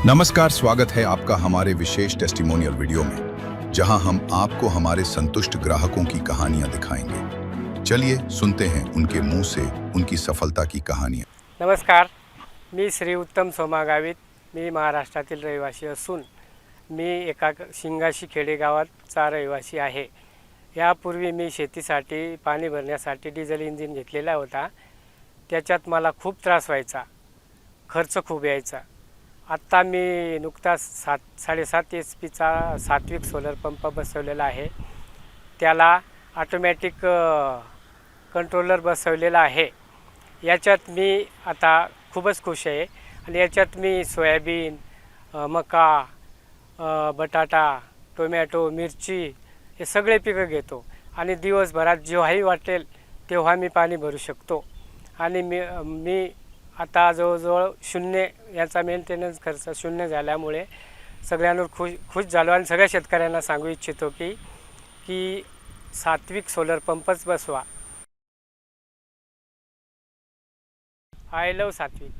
नमस्कार, स्वागत है आपका हमारे विशेष टेस्टिमोनियल वीडियो में, जहां हम आपको हमारे संतुष्ट ग्राहकों की कहानियां दिखाएंगे। चलिए सुनते हैं उनके मुंह से उनकी सफलता की कहानियां। नमस्कार, मी श्री उत्तम सोमा गावित. मी महाराष्ट्रातील रहिवासी असून मी एका शिंगाशी खेडे गावाचा रहिवासी आहे. यापूर्वी मी शेतीसाठी पाणी भरण्यासाठी डिझेल इंजिन घेतलेला होता. त्याच्यात मला खूप त्रास व्हायचा, खर्च खूप यायचा. आत्ता मी नुकताच 7.5 HP सात्विक सोलर पंप बसवलेला आहे. त्याला ऑटोमॅटिक कंट्रोलर बसवलेला आहे. याच्यात मी आता खूपच खुश आहे आणि याच्यात मी सोयाबीन, मका, बटाटा, टोमॅटो, मिरची हे सगळे पिकं घेतो आणि दिवसभरात जेव्हाही वाटेल तेव्हा मी पाणी भरू शकतो. आणि मी आता जवळजवळ शून्य याचा मेंटेनन्स खर्च शून्य झाल्यामुळे सगळ्यांवर खुश झालो आणि सगळ्या शेतकऱ्यांना सांगू इच्छितो की सात्विक सोलर पंपच बसवा. आय लव्ह सात्विक.